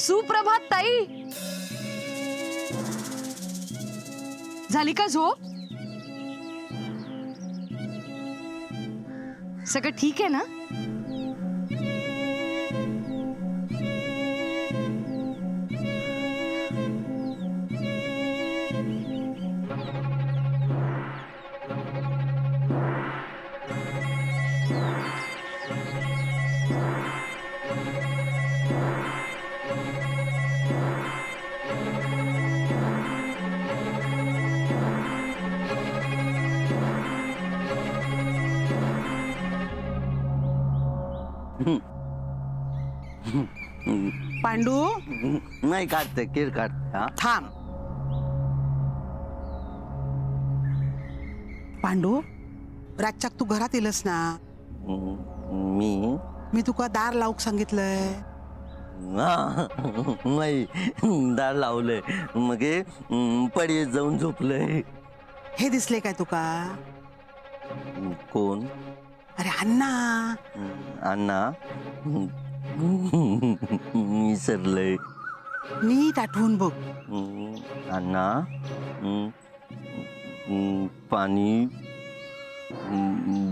सुप्रभात ताई. झाली का झोप? सगळं ठीक आहे ना? पांडू नाही काढते केर काढते. हा थांब. पांडू रातच्याक तू घरात येलस ना? मी मी तुका दार लावूक सांगितलंय. नाही दार लावलंय मग पडीत जाऊन झोपलंय. हे दिसले काय तुका? कोण? अरे अण्णा. अण्णा विसरलंय. नीट आठवून बघ. अण्णा पाणी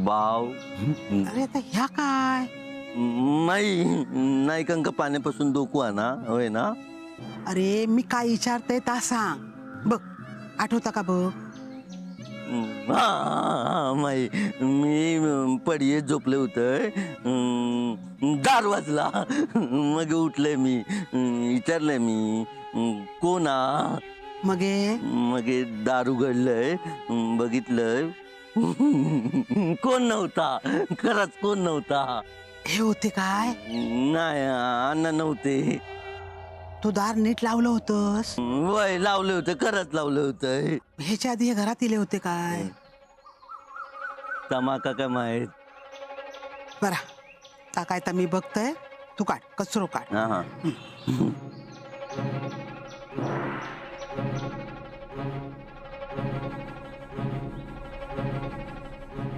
बाव. अरे आता ह्या काय? नाही कंक पाण्यापासून धोकू ना होय ना? अरे मी काय विचारते ता सांग. बघ आठवता का बघ? माई मी पडीत झोपले होते. दार वाजला मग उठले मी. विचारलंय मी कोणा? मग दार उघडलंय बघितलंय कोण नव्हता. खरंच कोण नव्हता. हे होते काय? नाही अण्णा नव्हते. तू दार नीट लावलं होतंस? वय लावलं होतं. खरंच लावलं होतं. ह्याच्या आधी हे घरात येले होते काय? तमाका काय माहित. बरा ता काय तर मी बघतय. तू काढ कचरो काढ. हा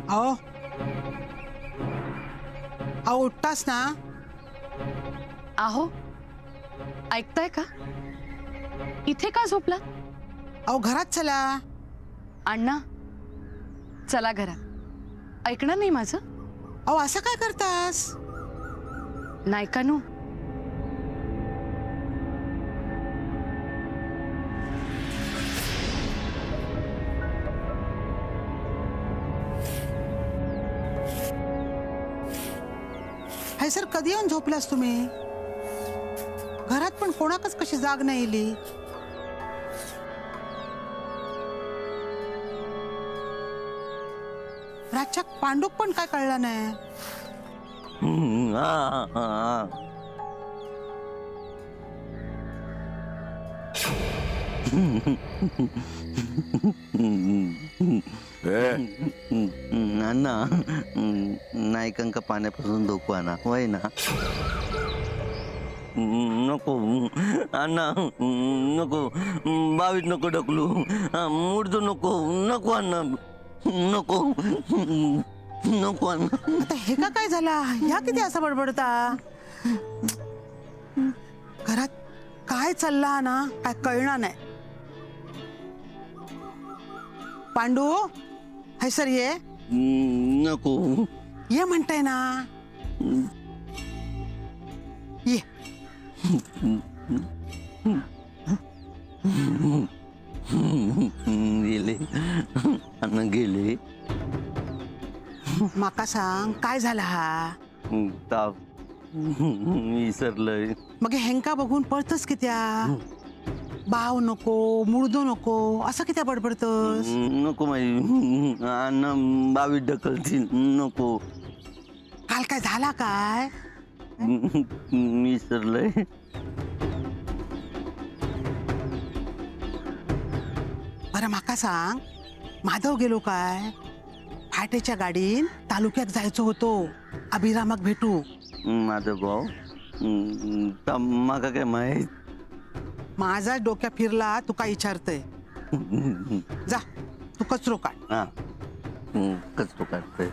अहो अहो उठतास ना? आहो ऐकताय का? इथे का झोपला? अहो घरात चला. अण्णा चला घरात. ऐकणार नाही माझं? अहो असं काय करतास? नाही का नू? हे सर कधी येऊन झोपलास तुम्ही? घरात पण कोणाकच कशी जाग नाही येली. रातच्या पांडूक पण काय कळलं नाही. अण्णा नाही कंक पाण्यापासून धोकू ना होय ना? नको अण्णा नको. बावीत नको ढकलू. मुडतो नको. नको अण्णा नको. नको अण्णा. आता हे का काय झाला? ह्या किती असं बडबडता? घरात काय चालला ना काय कळणार नाही. पांडू हे सर ये. नको ये म्हणताय ना. ये. गेले अण्णा गेले. माका सांग काय झाला हा? ताप विसरलंय. मग हेंका बघून पळतस कित्या? बाव नको मुडदो नको असं कित्या बडबडतस? नको माई अण्णा बावीत ढकलतील. नको. काल काय झाला काय? विसरलंय. बरं माका सांग माधव गेलो काय? फाटेच्या गाडीन तालुक्यात जायचो होतो अभिरामक भेटू. माझा भाऊ माका काय माहित. माझा डोक्या फिरला तू काय विचारतय? जा तू कचरो काढ. हा कचरो काढतोय.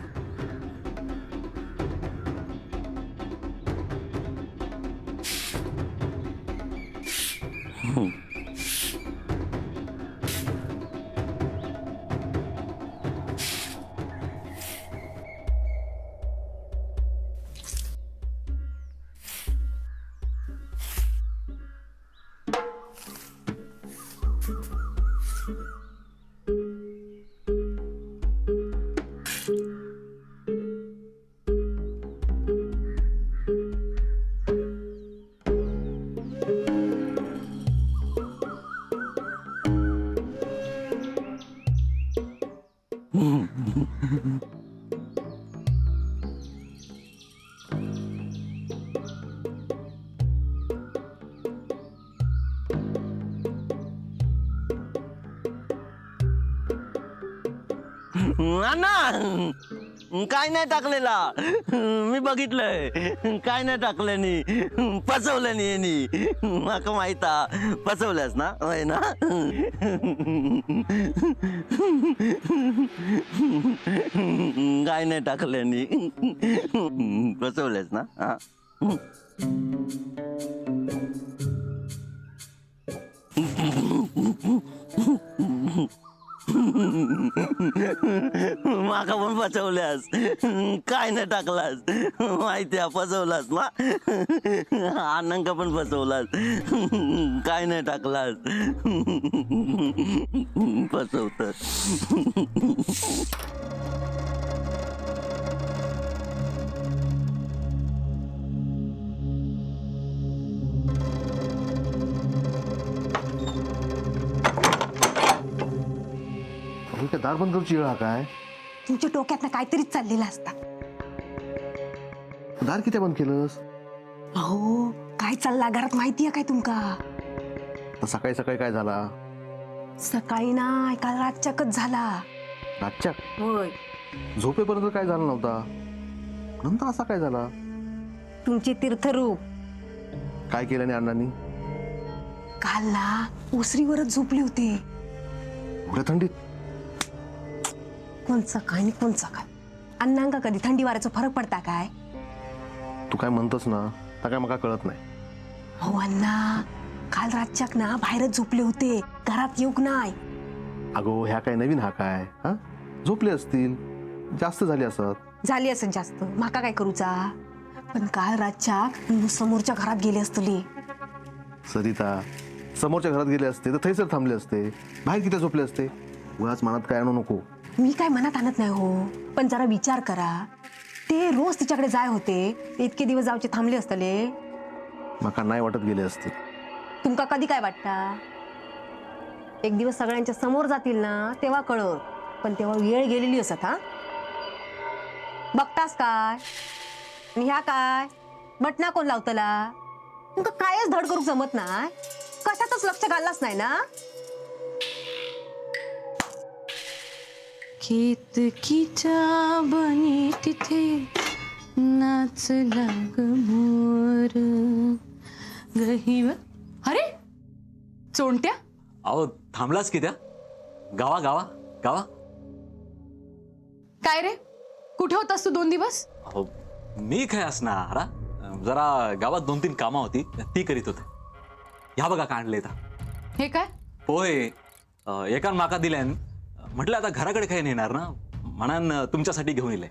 अण्णा काय नाही टाकलेला मी बघितलंय काय नाही टाकल्यानी फसवल्यानी यांनी माका माहिता फसवल्यास ना होय ना काय नाही टाकल्यानी फसवल्यास ना हा माका पण फसवल्यास काय नाही टाकलास माहिती फसवलास ना अण्णांका पण फसवलास काय नाही टाकलास फसवत दार बंद करूची वेळ हा काय तुमच्या डोक्यात काहीतरीच चाललेलं असता. दार किती बंद केलंस अहो काय चालला घरात माहितीये काय तुमका? सकाळी सकाळी काय झाला सकाळी ना काल रातच्याकच झाला. रातच्या होय झोपेपर्यंत काय झालं नव्हता नंतर असा काय झाला तुमचे तीर्थरूप काय केल्याने अण्णांनी काल ना ओसरीवरच झोपले होते. एवढ्या थंडीत कोणचा काय आणि कोणचा काय अण्णांका कधी थंडी वाऱ्याचा फरक पडता काय? तू काय म्हणतस ना तर काय मला कळत नाही. हो अण्णा काल रातच्याक ना बाहेरच झोपले होते घरात येऊक नाही. अगो ह्या काय नवीन हा काय हा झोपले असतील जास्त झाली असत झाली असेल जास्त माका काय करूचा. पण काल रातच्याक समोरच्या घरात गेले असतले. सरिता समोरच्या घरात गेले असते तर थैसर थांबले असते बाहेर किती झोपले असते. उगाच मनात काय आणू नको. मी काय मनात आणत नाही हो पण जरा विचार करा ते रोज तिच्याकडे जाय होते इतके दिवस जाऊचे थांबले असतले. मका नाही वाटत गेले असते. तुमका कधी काय वाटता एक दिवस सगळ्यांच्या समोर जातील ना तेव्हा कळत. पण तेव्हा वेळ गेलेली असत. हा बघतास काय आणि ह्या काय बटना कोण लावतला तुमका कायच धड करू जमत नाही. कशातच लक्ष घाललाच नाही ना. केतकीच्या बनी तिथे नाचला ग मोर गहिवर. अरे चोंट्या अहो थांबलास की त्या गावा गावा गावा. काय रे कुठे होतास तू 2 दिवस? अहो मी काय असणार हा? जरा गावात 2-3 कामं होती ती करीत होते. ह्या बघा का आणले. हे काय? होय एकान माका दिल्यान म्हटलं आता घराकडे काही नेणार ना म्हणान तुमच्यासाठी घेऊन येले.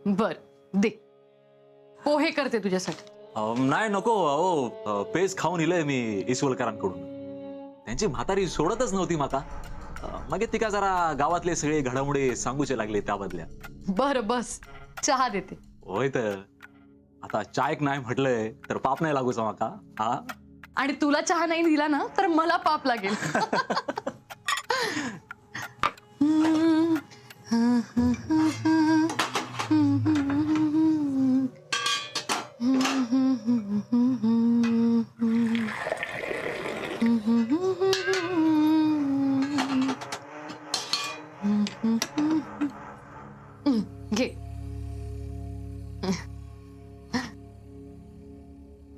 बर दे पोहे करते तुझ्यासाठी. नाही नको अहो पेज खाऊन इलंय मी इसवलकरांकडून. त्यांची म्हातारी सोडतच नव्हती माका. मग तिका जरा गावातले सगळे घडामोडी सांगूचे लागले त्याबदल्या. बर बस चहा देते. होय तर आता चायक नाही म्हटलंय तर पाप नाही लागूचा माका. हा आणि तुला चहा नाही दिला ना तर मला पाप लागेल. घे.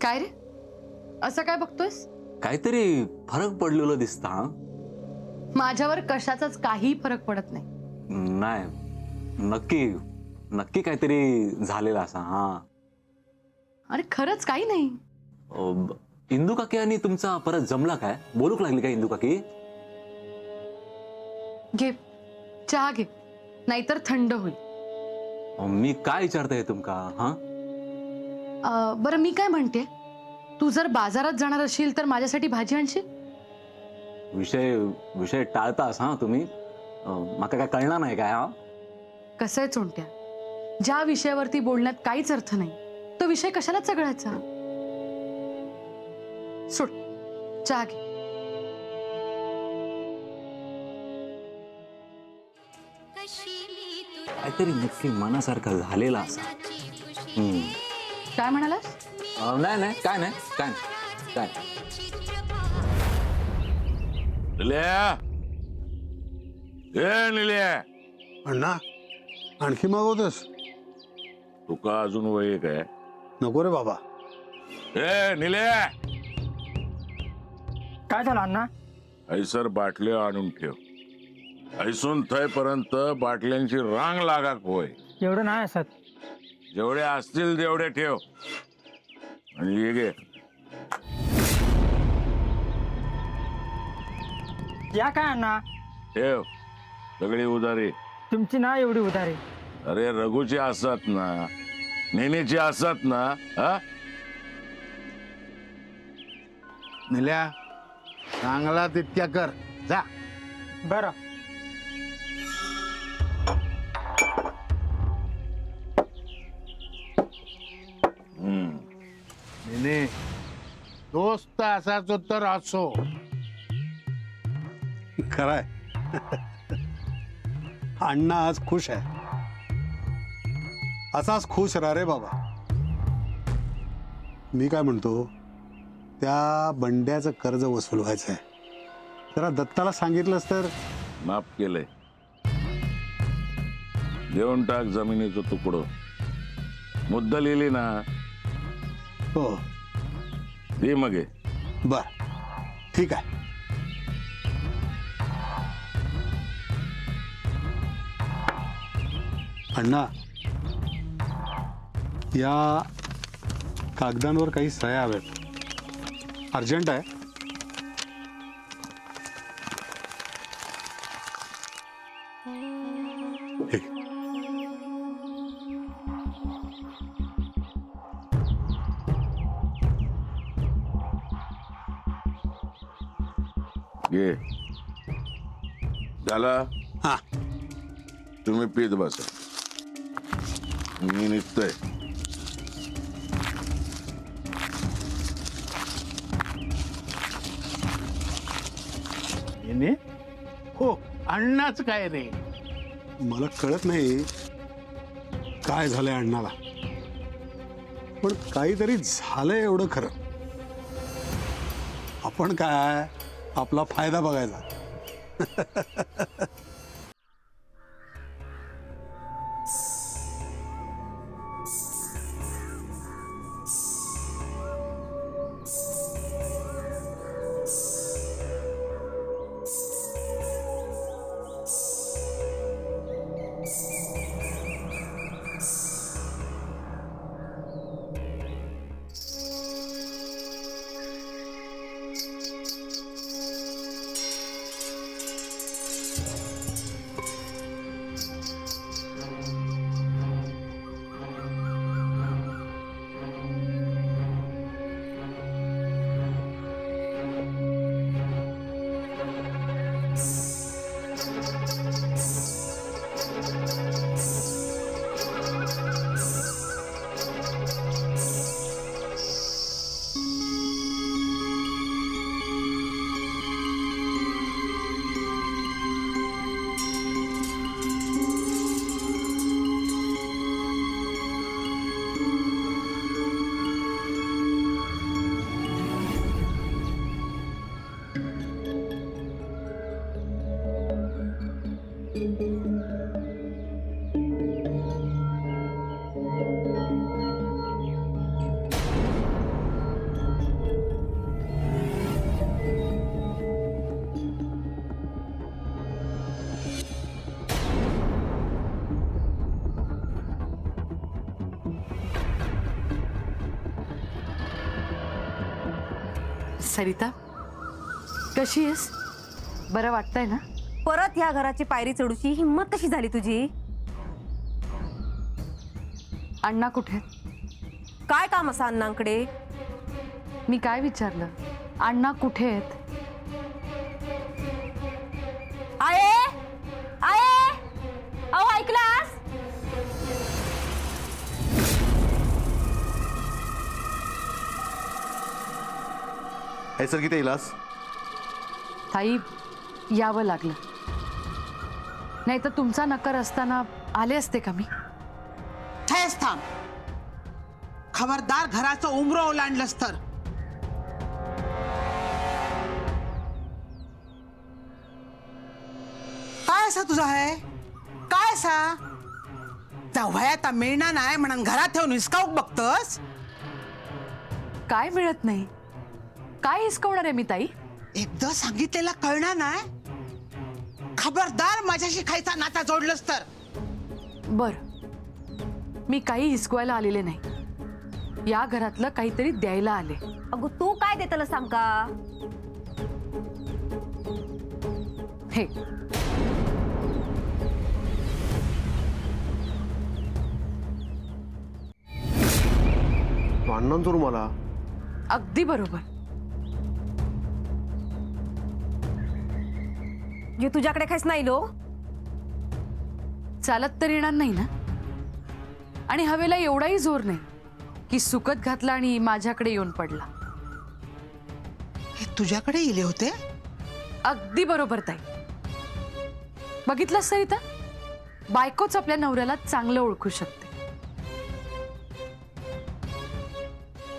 काय रे असं काय बघतोयस? काहीतरी फरक पडलेलं दिसता. माझ्यावर कशाचाच काही फरक पडत नाही. नाही नक्की नक्की काहीतरी झालेलं असा. हा अरे खरंच काही नाही. इंदू काकी आणि तुमचा परत जमला काय? बोलूक लागली काय इंदू काकी? घे चहा घे, नाहीतर थंड होईल. मी काय विचारताय तुमका? हा, बरं मी काय म्हणते, तू जर बाजारात जाणार असशील तर माझ्यासाठी भाजी आणशील? विषय विषय टाळतास हा तुम्ही. माका काय कळणार नाही काय? हा, कसं आहे चोंट्या, ज्या विषयावरती बोलण्यात काहीच अर्थ नाही तो विषय कशाला चघळायचा? सोड, चहा घे. काहीतरी नक्की मनासारखा झालेला असा. काय म्हणालास? नाही नाही काय नाही काय नाही काय नाही. निल्या ए निल्या, अण्णा आणखी मागवतोस? तुका अजून वय काय? नको रे बाबा. ए निल्या, काय झालं अण्णा? ऐसर बाटल्या आणून ठेव. ऐसून थयपर्यंत बाटल्यांची रांग लागाक होय. एवढं नाही असत. जेवढे असतील तेवढे ठेव. आणि ये गे. या काय अण्णा? ठेव सगळी उधारी. तुमची ना एवढी उधारी. अरे रघुची असतात ना, नेनेची असतात ना. हा, निल्या चांगला तितक्या कर जा. बरं. नेने दोस्त असाच तर असो. खराय. अण्णा आज खुश आहे. असाच खुश राहा रे बाबा. मी काय म्हणतो, त्या बंड्याचं कर्ज वसूल व्हायचंय. जरा दत्ताला सांगितलंस तर. माफ केलंय. देऊन टाक जमिनीचं तुकडं. मुद्दा लिहिली ना, हो दे मग हे. बर ठीक आहे. अण्णा या कागदांवर काही सह्या हव्यात. अर्जंट आहे. ठीक. घे. झाला. हा तुम्ही पीत बसा. मी निघतोय. हो अण्णाच काय रे. मला कळत नाही काय झालंय अण्णाला, पण काहीतरी झालंय एवढं खरं. आपण काय आपला फायदा बघायचा. सरिता कशी आहेस? बरं वाटतंय ना? परत ह्या घराची पायरी चढूची हिंमत कशी झाली तुझी? अण्णा कुठे? काय काम असं अण्णांकडे? मी काय विचारलं? अण्णा कुठे आहेत? आये आये अहो ऐकलास? नैसर्गिक इलास ताई यावं लागलं, नाही तर तुमचा नकार असताना आले असते का मी? ठेस थांब. खबरदार घराचं उमरं ओलांडलंस तर. काय असा तुझा आहे? काय असा वयात मिळणार नाही म्हणून घरात ठेवून हिसकावूक बघतस? काय मिळत नाही? काय हिसकवणार आहे मी ताई? एकदा सांगितलेला कळणार नाही. खबरदार माझ्याशी खायचा नाता जोडलंस तर. बर, मी काही हिसकवायला आलेले नाही, या घरातलं काहीतरी द्यायला आले. अगो तू काय देतलं सांग का? हे अण्णांचा रूम आला. अगदी बरोबर. जे तुझ्याकडे काहीच नाही लो. चालत तर येणार नाही ना, आणि हवेला एवढाही जोर नाही की सुकत घातला आणि माझ्याकडे येऊन पडला. हे तुझ्याकडे इले होते? अगदी बरोबर ताई. बघितलंस सरिता, बायकोच आपल्या नवऱ्याला चांगलं ओळखू शकते.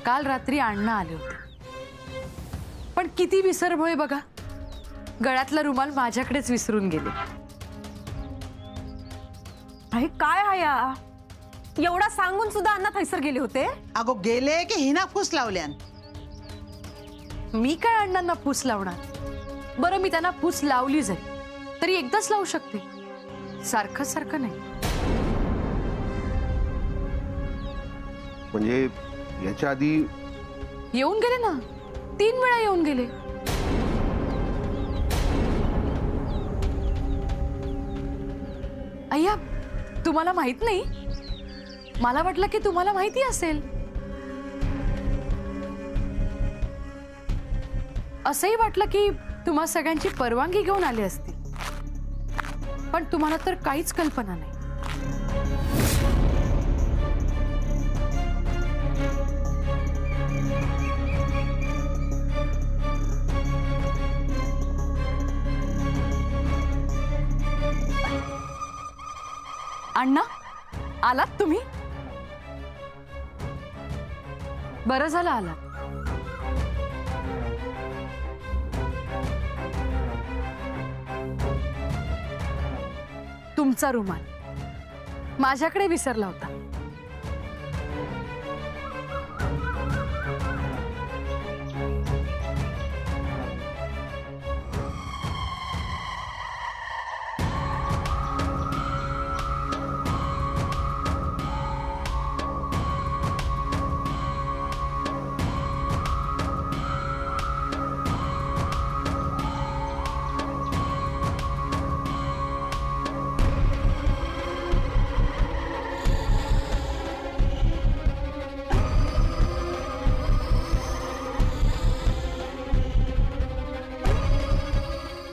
काल रात्री अण्णा आले होते, पण किती विसरभोळे बघा, गळ्यातला रुमाल माझ्याकडेच विसरून गेले. अरे काय आया, एवढा सांगून सुद्धा अण्णा थैसर गेले होते? अगो गेले की हिना फूस लावल्यान. मी काय अण्णांना पूस लावणार? बरं, मी त्यांना पूस लावली जरी तरी एकदाच लावू शकते, सारखं सारखं नाही. म्हणजे याच्या आधी येऊन गेले ना, 3 वेळा येऊन गेले. अय्या, तुम्हाला माहित नाही? मला वाटलं की तुम्हाला माहिती असेल. असंही वाटलं की तुम्हा सगळ्यांची परवानगी घेऊन आले असतील, पण तुम्हाला तर काहीच कल्पना नाही. अण्णा, आलात तुम्ही? बरं झालं आलात. तुमचा रुमाल माझ्याकडे विसरला होता.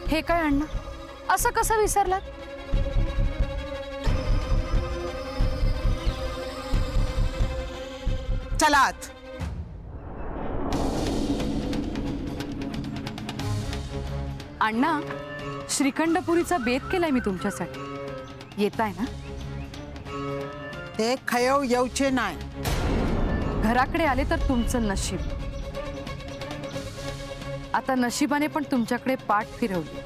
हे काय अण्णा, असं कसं विसरलात? चलात. अण्णा, श्रीखंडपुरीचा बेत केलाय मी तुमच्यासाठी, येताय ना? ते खयव येऊचे नाही. घराकडे आले तर तुमचं नशीब. आता नशिबाने पण तुमच्याकडे पाठ फिरवली.